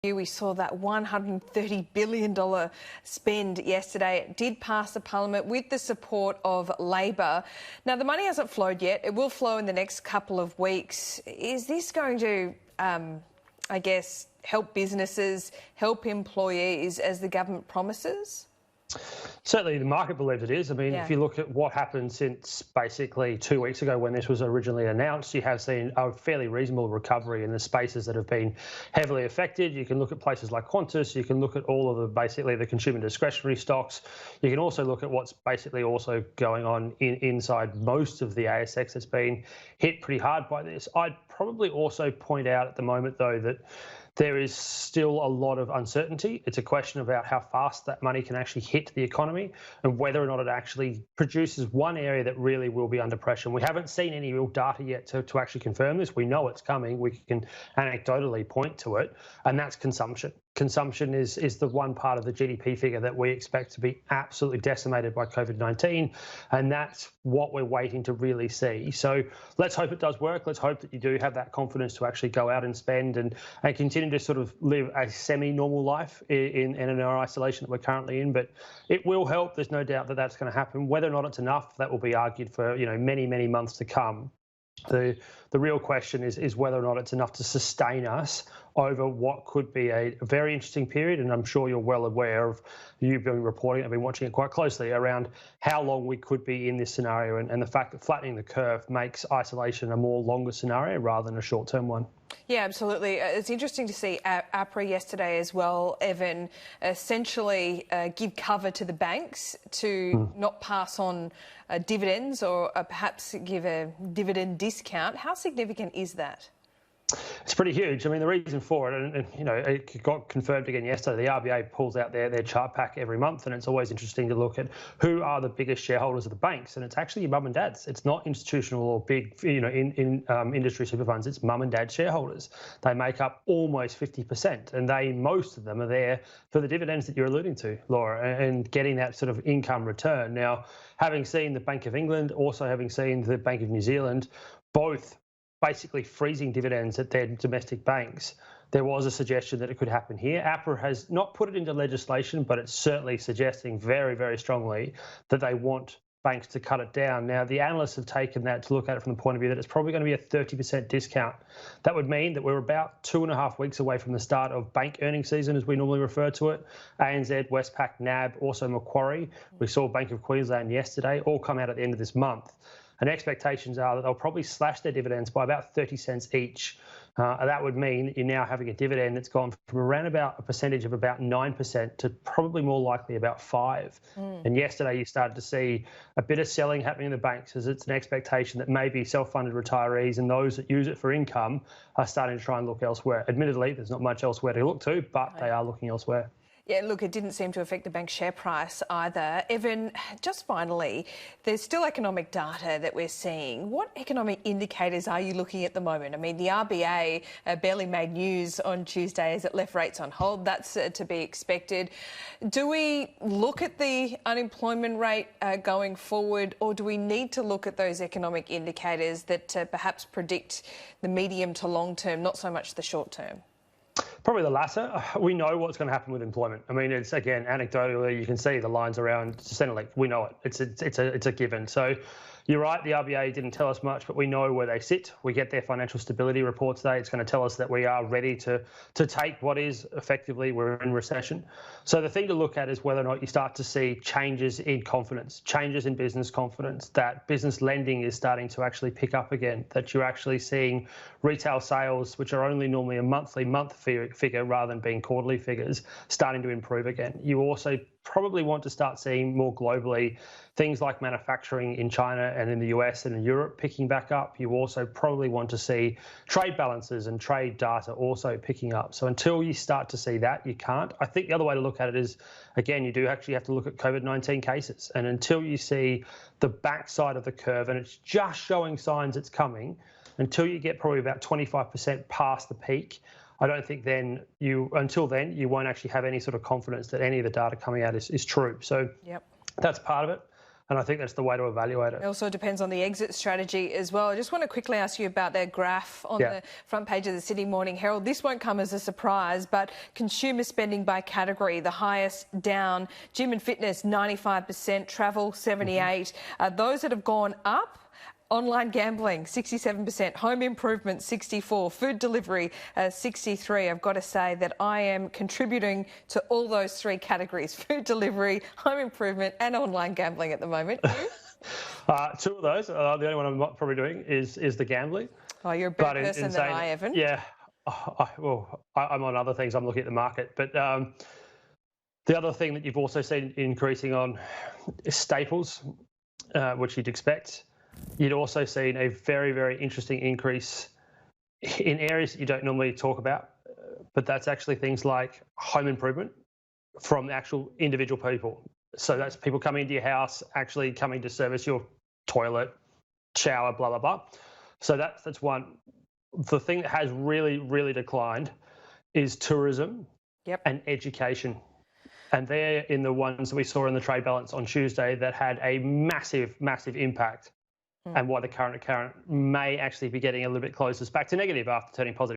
We saw that $130 billion spend yesterday. It did pass the parliament with the support of Labor. Now, the money hasn't flowed yet. It will flow in the next couple of weeks. Is this going to, I guess, help businesses, help employees as the government promises? Certainly the market believes it is. I mean, if you look at what happened since basically 2 weeks ago when this was originally announced, you have seen a fairly reasonable recovery in the spaces that have been heavily affected. You can look at places like Qantas, you can look at all of the consumer discretionary stocks. You can also look at what's basically also going on inside most of the ASX that's been hit pretty hard by this. I'd probably also point out at the moment, though, that there is still a lot of uncertainty. It's a question about how fast that money can actually hit the economy and whether or not it actually produces one area that really will be under pressure. And we haven't seen any real data yet to actually confirm this. We know it's coming. We can anecdotally point to it, and that's consumption. Consumption is the one part of the GDP figure that we expect to be absolutely decimated by COVID-19, and that's what we're waiting to really see. So let's hope it does work. Let's hope that you do have that confidence to actually go out and spend and continue to sort of live a semi-normal life in our isolation that we're currently in. But it will help. There's no doubt that that's going to happen. Whether or not it's enough, that will be argued for many, many months to come. The real question is whether or not it's enough to sustain us over what could be a very interesting period. And I'm sure you're well aware of, you've been reporting, I've been watching it quite closely, around how long we could be in this scenario and the fact that flattening the curve makes isolation a more longer scenario rather than a short-term one. Yeah, absolutely. It's interesting to see APRA yesterday as well, Evan, essentially give cover to the banks to not pass on dividends or perhaps give a dividend discount. How significant is that? It's pretty huge. I mean, the reason for it, and it got confirmed again yesterday, the RBA pulls out their chart pack every month, and it's always interesting to look at who are the biggest shareholders of the banks, and it's actually your mum and dads. It's not institutional or big, industry super funds. It's mum and dad shareholders. They make up almost 50%, and most of them are there for the dividends that you're alluding to, Laura, and getting that sort of income return. Now, having seen the Bank of England, also having seen the Bank of New Zealand, both basically freezing dividends at their domestic banks, there was a suggestion that it could happen here. APRA has not put it into legislation, but it's certainly suggesting very, very strongly that they want banks to cut it down. Now, the analysts have taken that to look at it from the point of view that it's probably going to be a 30% discount. That would mean that we're about 2.5 weeks away from the start of bank earnings season, as we normally refer to it. ANZ, Westpac, NAB, also Macquarie. We saw Bank of Queensland yesterday, all come out at the end of this month. And expectations are that they'll probably slash their dividends by about 30 cents each. That would mean that you're now having a dividend that's gone from around about a percentage of about 9% to probably more likely about 5%. And yesterday you started to see a bit of selling happening in the banks, as it's an expectation that maybe self-funded retirees and those that use it for income are starting to try and look elsewhere. Admittedly, there's not much elsewhere to look to, but they are looking elsewhere. Yeah, look, it didn't seem to affect the bank's share price either. Evan, just finally, there's still economic data that we're seeing. What economic indicators are you looking at the moment? I mean, the RBA barely made news on Tuesday as it left rates on hold. That's to be expected. Do we look at the unemployment rate going forward, or do we need to look at those economic indicators that perhaps predict the medium to long term, not so much the short term? Probably the latter. We know what's going to happen with employment. I mean, it's, again, anecdotally, you can see the lines around Centrelink. We know it. It's a given. So you're right, the RBA didn't tell us much, but we know where they sit. We get their financial stability report today. It's going to tell us that we are ready to take what is effectively, we're in recession. So the thing to look at is whether or not you start to see changes in confidence, changes in business confidence, that business lending is starting to actually pick up again, that you're actually seeing retail sales, which are only normally a month figure rather than being quarterly figures, starting to improve again. You also probably want to start seeing more globally things like manufacturing in China and in the US and in Europe picking back up. You also probably want to see trade balances and trade data also picking up. So until you start to see that, you can't. I think the other way to look at it is, again, you do actually have to look at COVID-19 cases. And until you see the backside of the curve and it's just showing signs it's coming, until you get probably about 25% past the peak, I don't think until then, you won't actually have any sort of confidence that any of the data coming out is true. So that's part of it. And I think that's the way to evaluate it. It also depends on the exit strategy as well. I just want to quickly ask you about their graph on the front page of the Sydney Morning Herald. This won't come as a surprise, but consumer spending by category, the highest down. Gym and fitness, 95%, travel, 78%. Those that have gone up, online gambling, 67%, home improvement, 64%, food delivery, 63%. I've got to say that I am contributing to all those three categories, food delivery, home improvement and online gambling at the moment. Two of those, the only one I'm not probably doing is the gambling. Oh, you're a better person than I, Evan. Yeah, I'm on other things. I'm looking at the market. But the other thing that you've also seen increasing on is staples, which you'd expect. You'd also seen a very, very interesting increase in areas that you don't normally talk about, but that's actually things like home improvement from the actual individual people. So that's people coming into your house, actually coming to service your toilet, shower, blah, blah, blah. So that's one. The thing that has really, really declined is tourism and education. And they're in the ones that we saw in the trade balance on Tuesday that had a massive, massive impact. And why the current may actually be getting a little bit closer back to negative after turning positive.